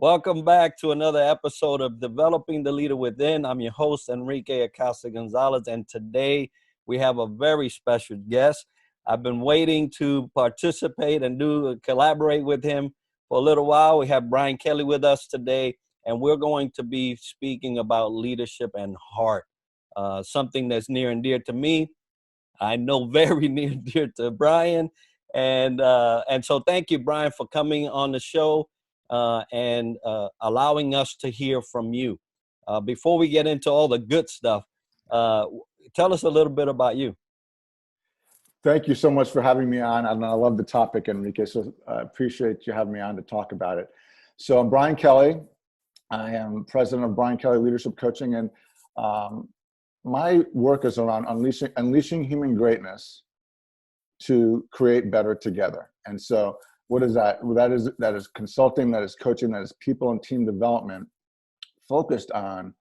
Welcome back to another episode of Developing the Leader Within. I'm your host, Enrique Acosta Gonzalez, and today we have a very special guest. I've been waiting to participate and collaborate with him for a little while. We have Brian Kelly with us today, and we're going to be speaking about leadership and heart, something that's near and dear to me. I know very near and dear to Brian, and so thank you, Brian, for coming on the show. And allowing us to hear from you. Before we get into all the good stuff, tell us a little bit about you. Thank you so much for having me on. And I love the topic, Enrique, so I appreciate you having me on to talk about it. So I'm Brian Kelly. I am president of Brian Kelly Leadership Coaching, and my work is around unleashing human greatness to create better together. And so what is that? Well, that is consulting, that is coaching, that is people and team development, focused on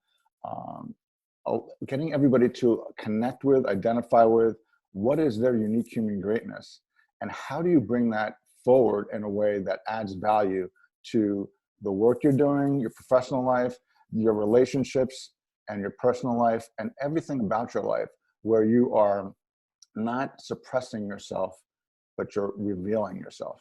getting everybody to connect with, identify with what is their unique human greatness, and how do you bring that forward in a way that adds value to the work you're doing, your professional life, your relationships, and your personal life, and everything about your life, where you are not suppressing yourself, but you're revealing yourself.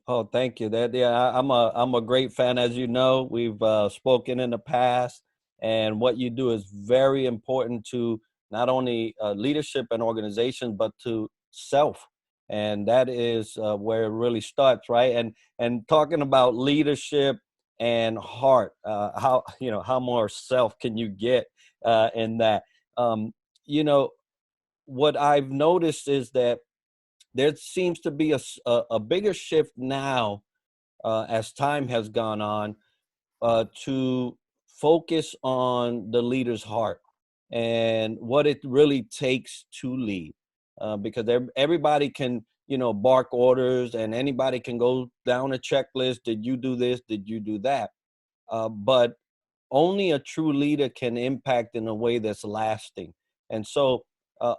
Oh, thank you. I'm a great fan, as you know. We've spoken in the past, and what you do is very important to not only leadership and organization, but to self, and that is where it really starts, right? And talking about leadership and heart, how more self can you get in that? What I've noticed is that there seems to be a bigger shift now as time has gone on to focus on the leader's heart and what it really takes to lead. Because everybody can, bark orders, and anybody can go down a checklist. Did you do this? Did you do that? But only a true leader can impact in a way that's lasting. And so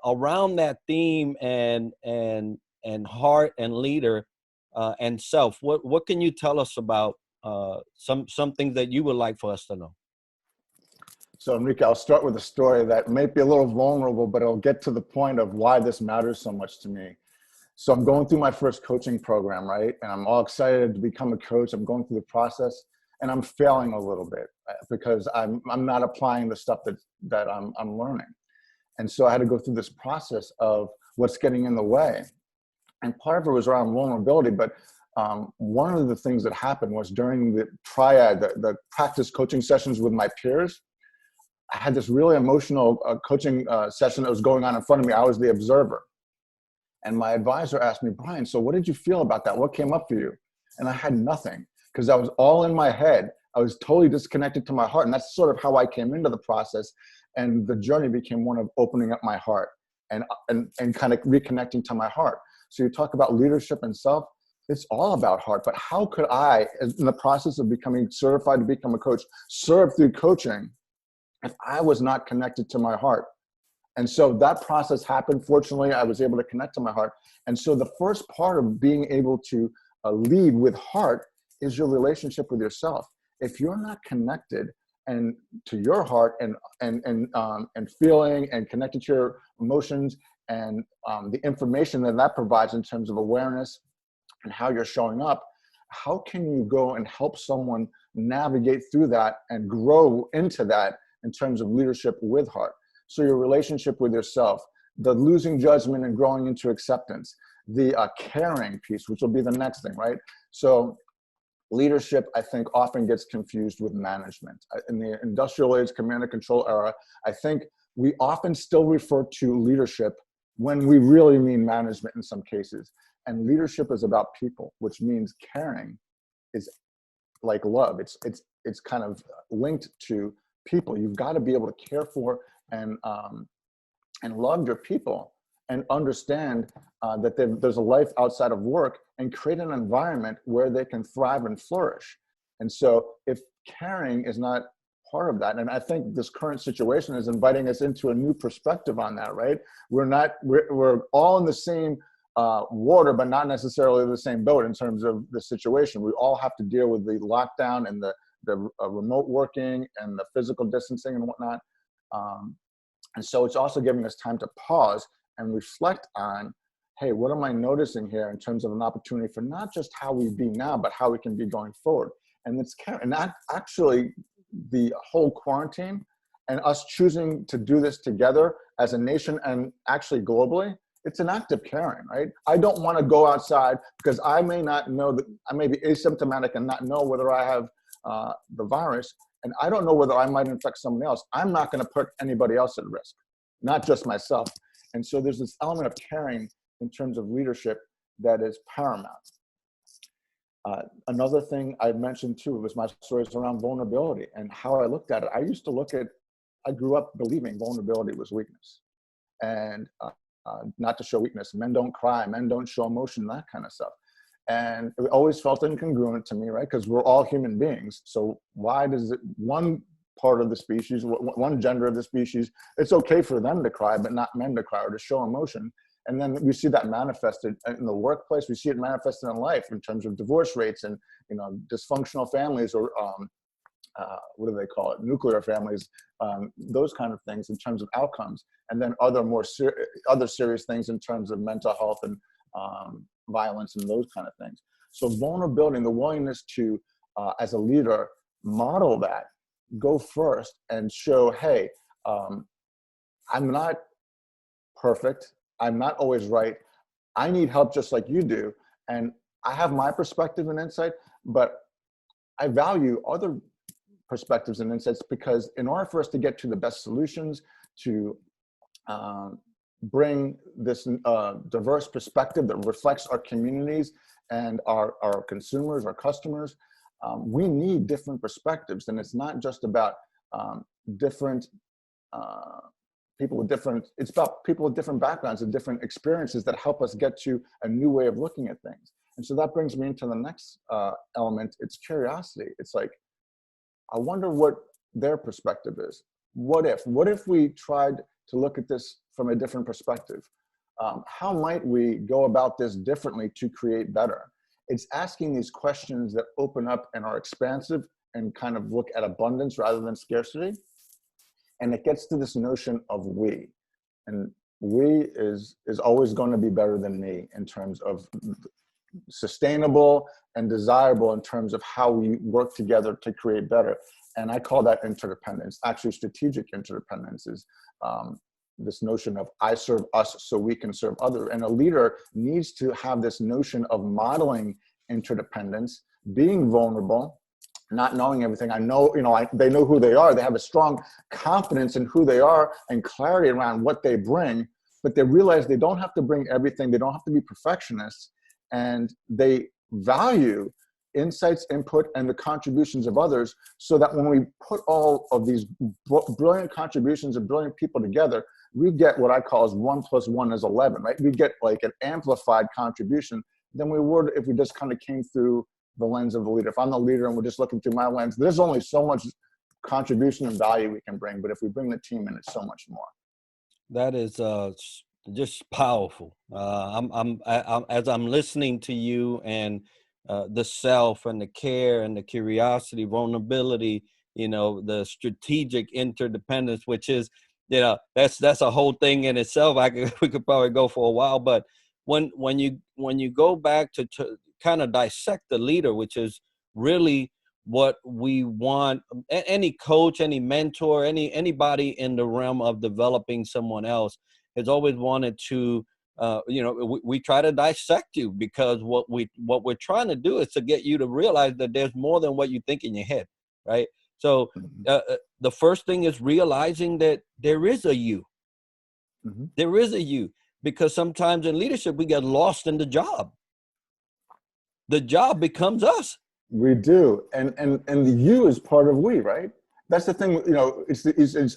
around that theme and heart and leader and self, what can you tell us about some things that you would like for us to know? So Enrique, I'll start with a story that may be a little vulnerable, but it'll get to the point of why this matters so much to me. So I'm going through my first coaching program, right? And I'm all excited to become a coach. I'm going through the process, and I'm failing a little bit because I'm not applying the stuff that I'm learning. And so I had to go through this process of what's getting in the way. And part of it was around vulnerability, but one of the things that happened was during the triad, the practice coaching sessions with my peers, I had this really emotional coaching session that was going on in front of me. I was the observer. And my advisor asked me, Brian, so what did you feel about that? What came up for you? And I had nothing, because I was all in my head. I was totally disconnected to my heart. And that's sort of how I came into the process. And the journey became one of opening up my heart and kind of reconnecting to my heart. So you talk about leadership and self, it's all about heart. But how could I, in the process of becoming certified to become a coach, serve through coaching if I was not connected to my heart? And so that process happened. Fortunately, I was able to connect to my heart. And so the first part of being able to lead with heart is your relationship with yourself. If you're not connected and to your heart and feeling and connected to your emotions and the information that provides in terms of awareness and how you're showing up, how can you go and help someone navigate through that and grow into that in terms of leadership with heart? So your relationship with yourself, the losing judgment and growing into acceptance, the caring piece, which will be the next thing, right? So leadership, I think, often gets confused with management. In the industrial age, command and control era, I think we often still refer to leadership when we really mean management in some cases. And leadership is about people, which means caring is like love. It's kind of linked to people. You've got to be able to care for and love your people and understand that there's a life outside of work, and create an environment where they can thrive and flourish. And so if caring is not part of that, and I think this current situation is inviting us into a new perspective on that, right? We're all in the same water, but not necessarily the same boat in terms of the situation. We all have to deal with the lockdown and the remote working and the physical distancing and whatnot. And so it's also giving us time to pause and reflect on, hey, what am I noticing here in terms of an opportunity for not just how we be now, but how we can be going forward. And actually the whole quarantine and us choosing to do this together as a nation and actually globally, it's an act of caring, right? I don't want to go outside because I may not know that I may be asymptomatic and not know whether I have the virus, and I don't know whether I might infect someone else. I'm not going to put anybody else at risk, not just myself. And so there's this element of caring in terms of leadership that is paramount. Another thing I mentioned too was my stories around vulnerability and how I looked at it. I grew up believing vulnerability was weakness, and not to show weakness. Men don't cry, men don't show emotion, that kind of stuff. And it always felt incongruent to me, right? Because we're all human beings. So why does one part of the species, one gender of the species, it's okay for them to cry, but not men to cry or to show emotion? And then we see that manifested in the workplace. We see it manifested in life in terms of divorce rates and, dysfunctional families, or what do they call it? Nuclear families, those kind of things in terms of outcomes. And then other serious things in terms of mental health and violence and those kind of things. So vulnerability and the willingness to, as a leader, model that, go first and show, hey, I'm not perfect. I'm not always right. I need help just like you do. And I have my perspective and insight, but I value other perspectives and insights, because in order for us to get to the best solutions, to bring this diverse perspective that reflects our communities and our consumers, our customers, we need different perspectives. And it's not just about different people with different, it's about people with different backgrounds and different experiences that help us get to a new way of looking at things. And so that brings me into the next element. It's curiosity. It's like, I wonder what their perspective is. What if we tried to look at this from a different perspective? How might we go about this differently to create better? It's asking these questions that open up and are expansive and kind of look at abundance rather than scarcity. And it gets to this notion of we. And we is always going to be better than me in terms of sustainable and desirable in terms of how we work together to create better. And I call that interdependence. Actually, strategic interdependence is this notion of I serve us so we can serve others. And a leader needs to have this notion of modeling interdependence, being vulnerable, not knowing everything. I know, they know who they are. They have a strong confidence in who they are and clarity around what they bring, but they realize they don't have to bring everything. They don't have to be perfectionists, and they value insights, input, and the contributions of others, so that when we put all of these brilliant contributions of brilliant people together, we get what I call as 1 + 1 is 11, right? We get like an amplified contribution than we would if we just kind of came through the lens of the leader. If I'm the leader and we're just looking through my lens, there's only so much contribution and value we can bring. But if we bring the team in, it's so much more. That is just powerful. As I'm listening to you, and the self and the care and the curiosity, vulnerability, the strategic interdependence, which is, that's a whole thing in itself. We could probably go for a while, but when you go back to kind of dissect the leader, which is really what we want, any coach, any mentor, anybody in the realm of developing someone else has always wanted to, we try to dissect you, because what we're trying to do is to get you to realize that there's more than what you think in your head, right? So the first thing is realizing that there is a you. Mm-hmm. There is a you, because sometimes in leadership we get lost in the job. The job becomes us. We do, and the you is part of we, right? That's the thing, it's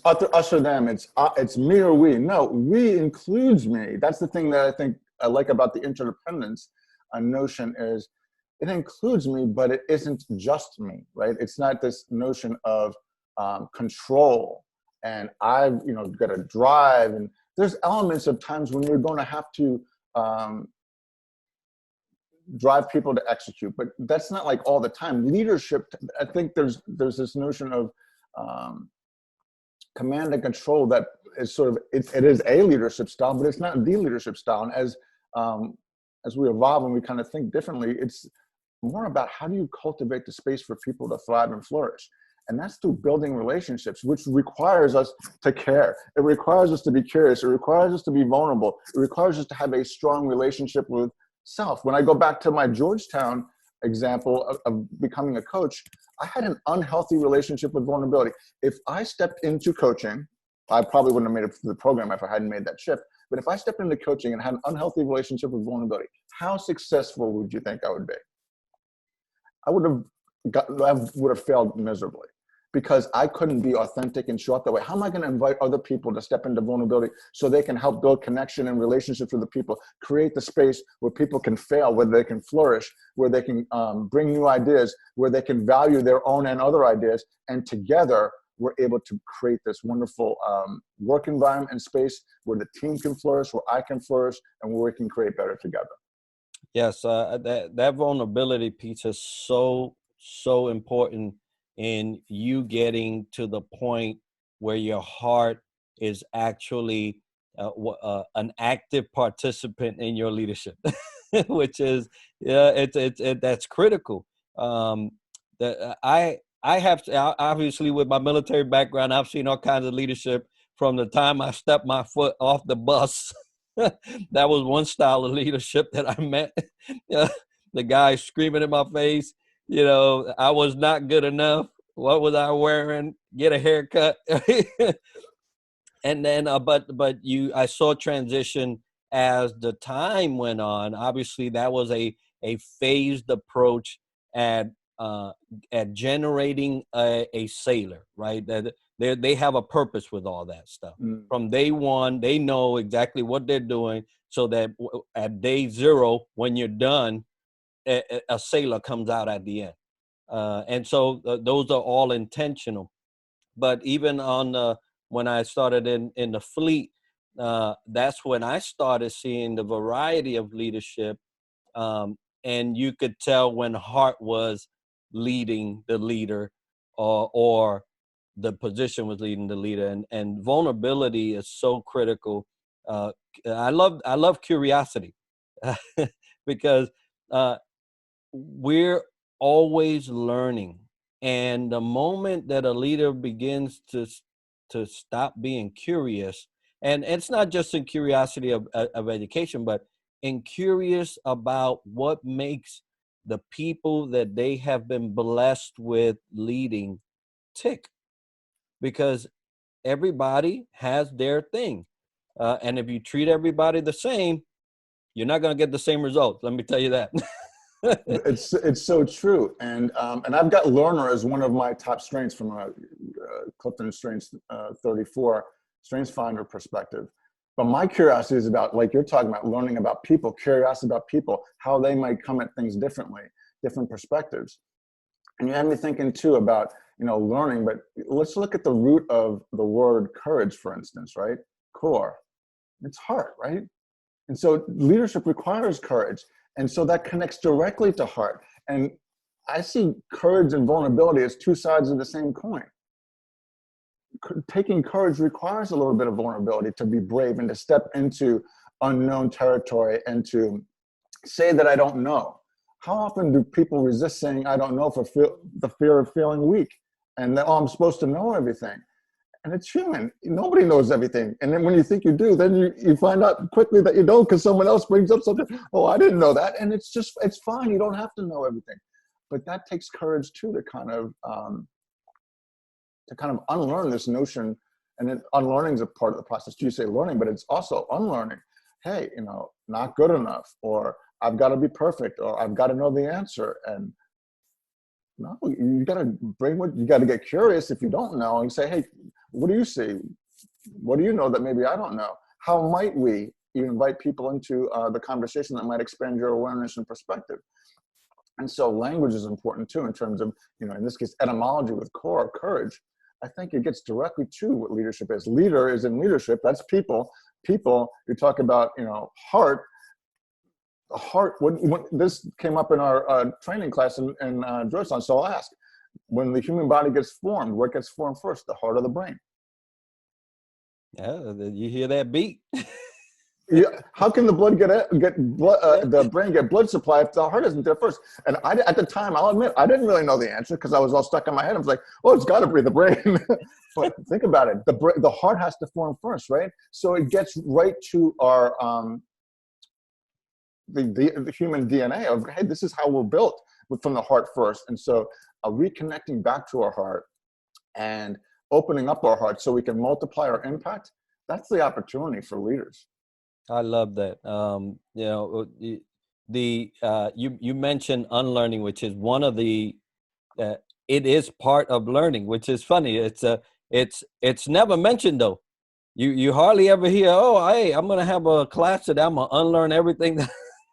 us or them, it's me or we. No, we includes me. That's the thing that I think I like about the interdependence notion, is it includes me, but it isn't just me, right? It's not this notion of control, and I've got to drive, and there's elements of times when you're going to have to drive people to execute, but that's not like all the time. Leadership, I think there's this notion of command and control that is sort of, it is a leadership style, but it's not the leadership style. And as we evolve and we kind of think differently, it's more about how do you cultivate the space for people to thrive and flourish. And that's through building relationships, which requires us to care. It requires us to be curious. It requires us to be vulnerable. It requires us to have a strong relationship with self. When I go back to my Georgetown example of becoming a coach, I had an unhealthy relationship with vulnerability. If I stepped into coaching, I probably wouldn't have made it through the program if I hadn't made that shift. But if I stepped into coaching and had an unhealthy relationship with vulnerability, how successful would you think I would be? I would have failed miserably, because I couldn't be authentic and show up that way. How am I going to invite other people to step into vulnerability so they can help build connection and relationships with the people, create the space where people can fail, where they can flourish, where they can bring new ideas, where they can value their own and other ideas, and together we're able to create this wonderful work environment and space where the team can flourish, where I can flourish, and where we can create better together. Yes, that vulnerability piece is so important in you getting to the point where your heart is actually an active participant in your leadership, which is that's critical. I have obviously, with my military background, I've seen all kinds of leadership from the time I stepped my foot off the bus. That was one style of leadership that I met. The guy screaming in my face, I was not good enough. What was I wearing? Get a haircut. And then, I saw transition as the time went on. Obviously, that was a phased approach at generating a sailor, right? That they have a purpose with all that stuff. From day one, they know exactly what they're doing, so that at day zero, when you're done, a sailor comes out at the end. And so those are all intentional. But even when I started in the fleet, that's when I started seeing the variety of leadership. And you could tell when heart was leading the leader, or the position was leading the leader. And vulnerability is so critical. I love curiosity because we're always learning. And the moment that a leader begins to stop being curious, and it's not just in curiosity of education, but in curious about what makes the people that they have been blessed with leading tick, because everybody has their thing. And if you treat everybody the same, you're not going to get the same results. Let me tell you that. It's so true. And I've got learner as one of my top strengths from a Clifton Strengths 34 Strengths Finder perspective. But my curiosity is about, like you're talking about, learning about people, curiosity about people, how they might come at things differently, different perspectives. And you had me thinking too about, learning, but let's look at the root of the word courage, for instance, right? Core, it's heart, right? And so leadership requires courage. And so that connects directly to heart. And I see courage and vulnerability as two sides of the same coin. Taking courage requires a little bit of vulnerability, to be brave and to step into unknown territory and to say that I don't know. How often do people resist saying I don't know for the fear of feeling weak, and that, I'm supposed to know everything? And it's human. Nobody knows everything. And then when you think you do, then you find out quickly that you don't, because someone else brings up something. Oh, I didn't know that. And it's fine. You don't have to know everything. But that takes courage too, to kind of unlearn this notion. And then unlearning is a part of the process. You say learning, but it's also unlearning. Hey, not good enough, or I've got to be perfect, or I've got to know the answer. And no, you got to get curious if you don't know, and say, hey, what do you see? What do you know that maybe I don't know? How might we invite people into the conversation that might expand your awareness and perspective? And so language is important too, in terms of, in this case, etymology with core, courage. I think it gets directly to what leadership is. Leader is in leadership. That's people. People, you talk about, heart. the heart, when this came up in our training class in Georgetown, so I'll ask, when the human body gets formed, what gets formed first, the heart or the brain? Yeah, you hear that beat? Yeah, how can the blood get blood, the brain get blood supply if the heart isn't there first? And at the time, I'll admit, I didn't really know the answer because I was all stuck in my head. I was like, oh, it's got to be the brain. But think about it, the heart has to form first, right? So it gets right to our the human DNA of, hey, this is how we're built, from the heart first. And so reconnecting back to our heart and opening up our heart so we can multiply our impact. That's the opportunity for leaders. I love that. You know, you mentioned unlearning, which is one of the it is part of learning, which is funny. It's never mentioned though. You hardly ever hear, oh, hey, I'm gonna have a class that I'm gonna unlearn everything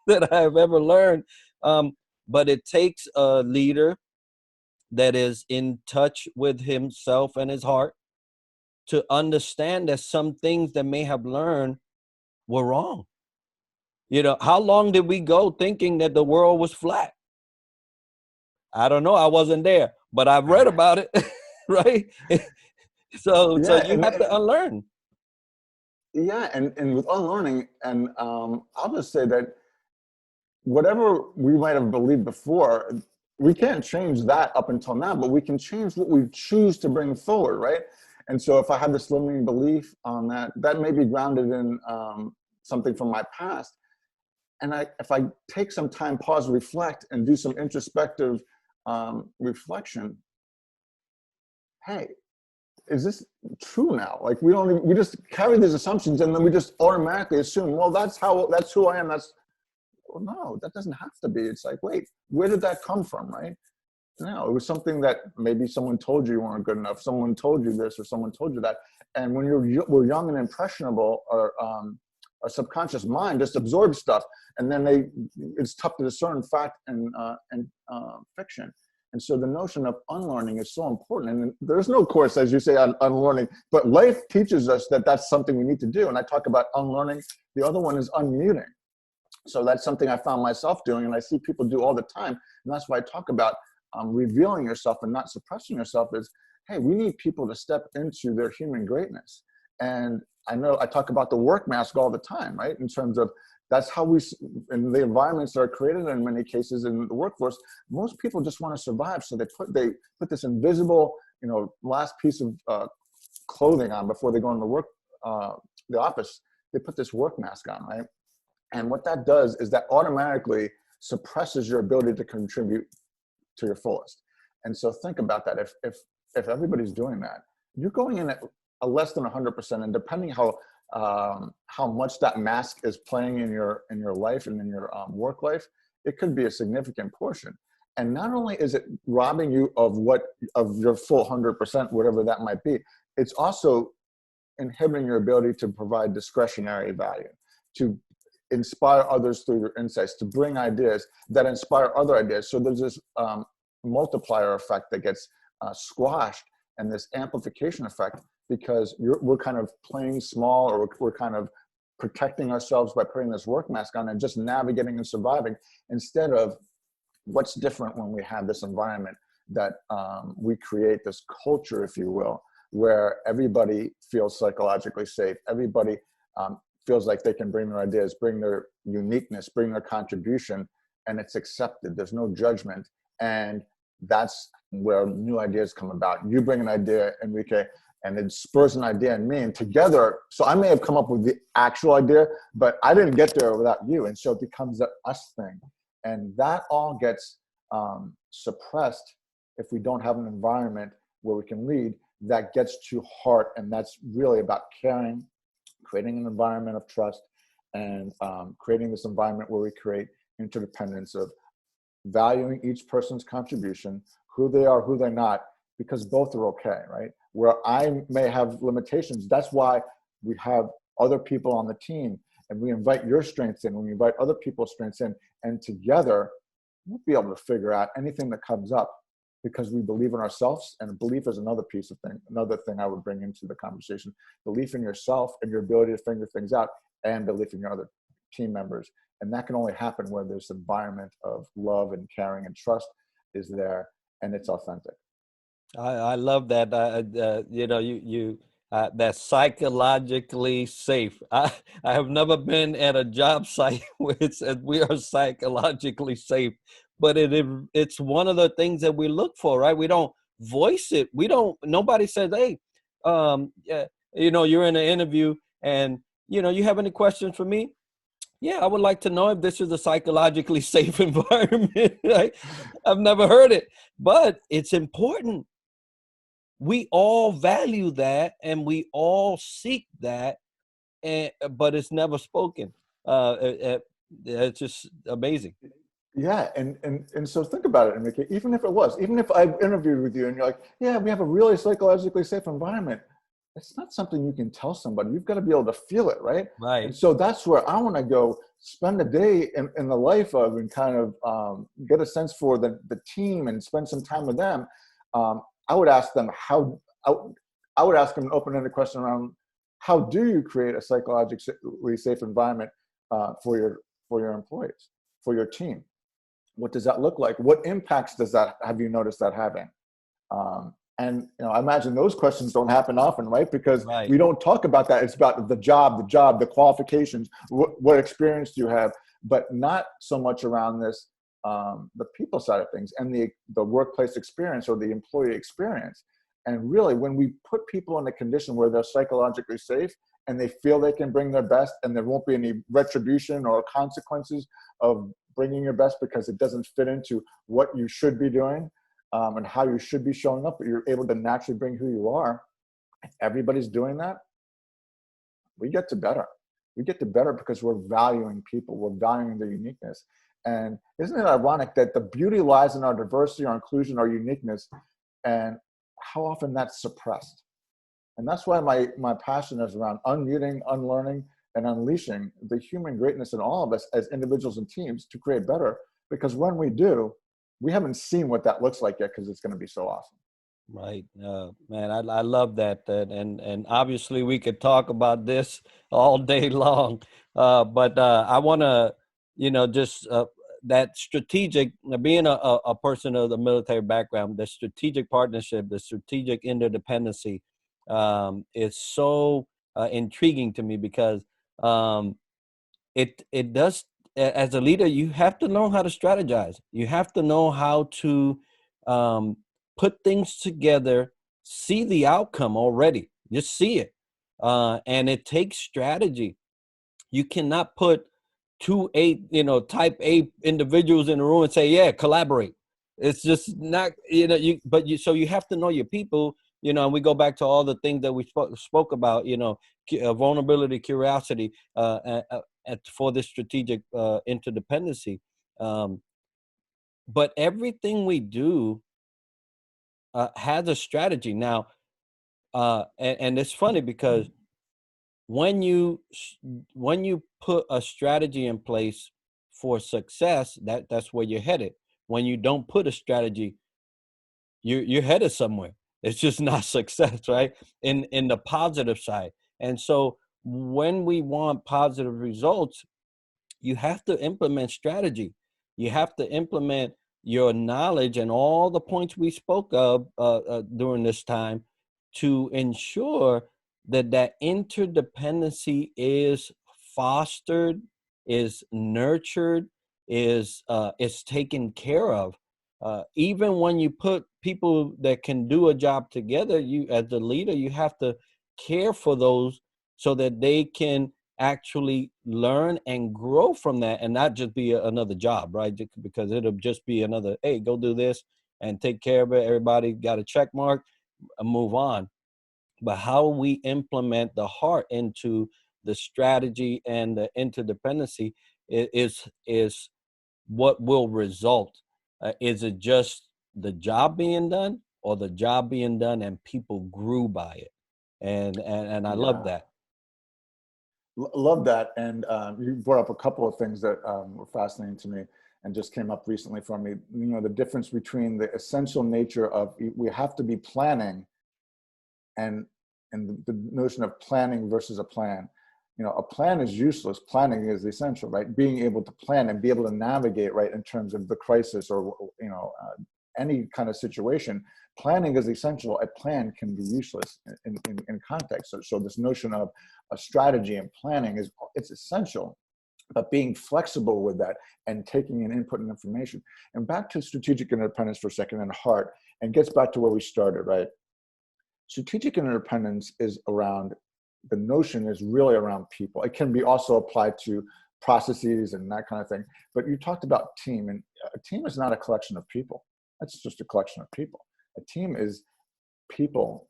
that I've ever learned. But it takes a leader that is in touch with himself and his heart to understand that some things that may have learned were wrong. You know, how long did we go thinking that the world was flat? I don't know. I wasn't there, but I've read about it, right? So Yeah, you have to unlearn. yeah, and with unlearning, and I'll just say that whatever we might have believed before, we can't change that up until now, but we can change what we choose to bring forward, right? And so if I had this limiting belief on that, that may be grounded in something from my past. And if I take some time, pause, reflect, and do some introspective reflection, hey, is this true now? Like we just carry these assumptions and then we just automatically assume, well, that's who I am. Well, no, that doesn't have to be. It's like, wait, where did that come from, right? No, it was something that maybe someone told you weren't good enough. Someone told you this or someone told you that. And when we're young and impressionable, our subconscious mind just absorbs stuff, and then it's tough to discern fact and fiction. And so the notion of unlearning is so important. And there's no course, as you say, on unlearning, but life teaches us that that's something we need to do. And I talk about unlearning. The other one is unmuting. So that's something I found myself doing, and I see people do all the time. And that's why I talk about revealing yourself and not suppressing yourself is, hey, we need people to step into their human greatness. And I know I talk about the work mask all the time, right? In terms of that's how in the environments that are created in many cases in the workforce, most people just want to survive. So they put this invisible, last piece of clothing on before they go into the office. They put this work mask on, right? And what that does is that automatically suppresses your ability to contribute to your fullest. And so think about that. If everybody's doing that, you're going in at a less than 100%. And depending how much that mask is playing in your life and in your work life, it could be a significant portion. And not only is it robbing you of your full 100%, whatever that might be, it's also inhibiting your ability to provide discretionary value, to inspire others through your insights, to bring ideas that inspire other ideas. So there's this multiplier effect that gets squashed, and this amplification effect, because we're kind of playing small, or we're kind of protecting ourselves by putting this work mask on and just navigating and surviving, instead of what's different when we have this environment that we create, this culture, if you will, where everybody feels psychologically safe. Everybody feels like they can bring their ideas, bring their uniqueness, bring their contribution, and it's accepted. There's no judgment. And that's where new ideas come about. You bring an idea, Enrique, and it spurs an idea in me, and together, so I may have come up with the actual idea, but I didn't get there without you. And so it becomes an us thing. And that all gets suppressed if we don't have an environment where we can lead that gets to heart. And that's really about caring, creating an environment of trust, and creating this environment where we create interdependence of valuing each person's contribution, who they are, who they're not, because both are okay, right? Where I may have limitations, that's why we have other people on the team, and we invite your strengths in, we invite other people's strengths in, and together we'll be able to figure out anything that comes up, because we believe in ourselves. And belief is another thing I would bring into the conversation. Belief in yourself and your ability to figure things out, and belief in your other team members. And that can only happen where there's an environment of love and caring and trust is there, and it's authentic. I love that. You know, you that's psychologically safe. I have never been at a job site where it says we are psychologically safe, but it's one of the things that we look for, right? We don't voice it. We don't. Nobody says, "Hey, yeah, you know, you're in an interview, and you know, you have any questions for me?" Yeah, I would like to know if this is a psychologically safe environment. Right? I've never heard it, but it's important. We all value that and we all seek that, and but it's never spoken. It's just amazing. Yeah, and so think about it, Enrique. Even if it was, even if I interviewed with you and you're like, yeah, we have a really psychologically safe environment, it's not something you can tell somebody. You've got to be able to feel it, right? And Right. so that's where I want to go spend a day in the life of and kind of get a sense for the team and spend some time with them. I would ask them I, I would ask them an open-ended question around how do you create a psychologically safe environment for your employees, for your team? What does that look like? What impacts does that have you noticed that having? And I imagine those questions don't happen often, right? Because Right. we don't talk about that. It's about the qualifications, what experience do you have, but not so much around this, the people side of things and the workplace experience or the employee experience. And really, when we put people in a condition where they're psychologically safe and they feel they can bring their best and there won't be any retribution or consequences of bringing your best because it doesn't fit into what you should be doing, and how you should be showing up, but you're able to naturally bring who you are. If everybody's doing that, we get to better. We get to better because we're valuing people. We're valuing their uniqueness. And isn't it ironic that the beauty lies in our diversity, our inclusion, our uniqueness, and how often that's suppressed? And that's why my passion is around unmuting, unlearning, and unleashing the human greatness in all of us as individuals and teams to create better. Because when we do, we haven't seen what that looks like yet because it's going to be so awesome. Right. Man, I love that. And obviously we could talk about this all day long. But I want to, just that strategic, being a person of the military background, the strategic partnership, the strategic interdependency is so intriguing to me because um, it does, as a leader, you have to know how to strategize. You have to know how to um, put things together, see the outcome already, just see it. And it takes strategy. You cannot put type A individuals in a room and say, yeah, collaborate. It's just not, so you have to know your people, and we go back to all the things that we spoke about, vulnerability, curiosity, for this strategic interdependency. Um, but everything we do has a strategy. Now, and it's funny because when you when you put a strategy in place for success, that's where you're headed. When you don't put a strategy, you're headed somewhere. It's just not success, right? In the positive side. And so when we want positive results, you have to implement strategy. You have to implement your knowledge and all the points we spoke of during this time to ensure that that interdependency is fostered, is nurtured, is taken care of. Even when you put people that can do a job together, you as the leader, you have to care for those so that they can actually learn and grow from that and not just be another job, right? Because it'll just be another, hey, go do this and take care of it. Everybody got a check mark and move on. But how we implement the heart into the strategy and the interdependency is what will result. Is it just the job being done or the job being done and people grew by it? And I love Yeah. that. Love that. And you brought up a couple of things that were fascinating to me and just came up recently for me. The difference between the essential nature of we have to be planning and the notion of planning versus a plan. a plan is useless. Planning is essential, right? Being able to plan and be able to navigate, right, in terms of the crisis or, any kind of situation. Planning is essential. A plan can be useless in context. So this notion of a strategy and planning it's essential, but being flexible with that and taking in input and information. And back to strategic interdependence for a second, and heart, and gets back to where we started, right? Strategic interdependence is around, the notion is really around people. It can be also applied to processes and that kind of thing. But you talked about team, and a team is not a collection of people. That's just a collection of people. A team is people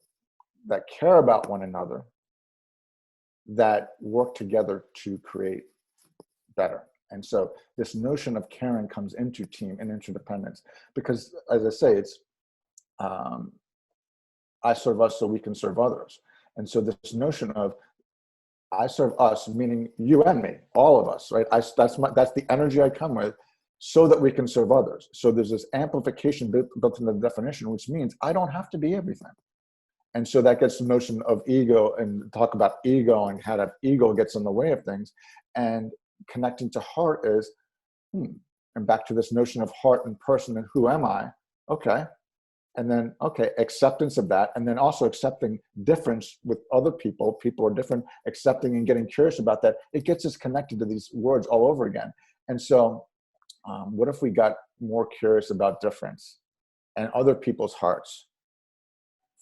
that care about one another, that work together to create better. And so this notion of caring comes into team and interdependence, because as I say, it's I serve us so we can serve others. And so this notion of I serve us, meaning you and me, all of us, right? That's the energy I come with, so that we can serve others. So there's this amplification built into the definition, which means I don't have to be everything. And so that gets the notion of ego, and talk about ego and how that ego gets in the way of things. And connecting to heart is, and back to this notion of heart and person and who am I? Okay. And then, acceptance of that. And then also accepting difference with other people. People are different, accepting and getting curious about that. It gets us connected to these words all over again. And so what if we got more curious about difference and other people's hearts?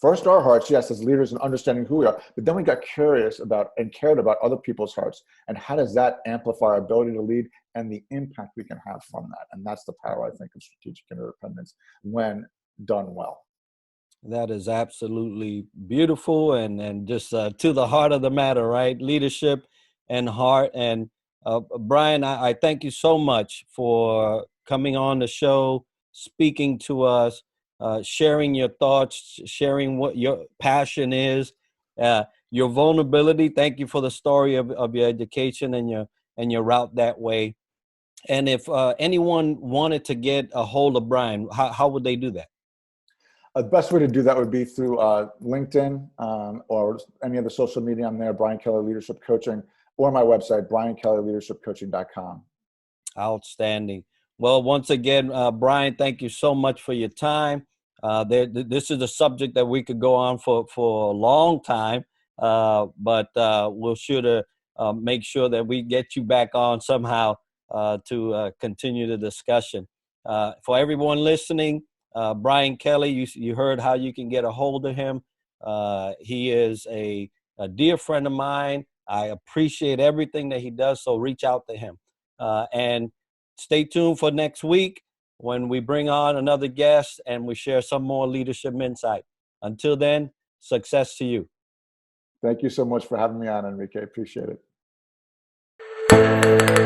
First, our hearts, yes, as leaders and understanding who we are, but then we got curious about and cared about other people's hearts. And how does that amplify our ability to lead and the impact we can have from that? And that's the power, I think, of strategic interdependence when done well. That is absolutely beautiful, and just to the heart of the matter, right? Leadership and heart. And Brian, I thank you so much for coming on the show, speaking to us, sharing your thoughts, sharing what your passion is, your vulnerability. Thank you for the story of your education and your route that way. And if anyone wanted to get a hold of Brian, how would they do that? The best way to do that would be through LinkedIn or any other social media. I'm there, Brian Kelly Leadership Coaching, or my website, briankellyleadershipcoaching.com. Outstanding. Well, once again, Brian, thank you so much for your time. This is a subject that we could go on for a long time, but we'll sure to make sure that we get you back on somehow to continue the discussion. For everyone listening, Brian Kelly, you heard how you can get a hold of him. He is a dear friend of mine. I appreciate everything that he does, so reach out to him. And stay tuned for next week when we bring on another guest and we share some more leadership insight. Until then, success to you. Thank you so much for having me on, Enrique. Appreciate it.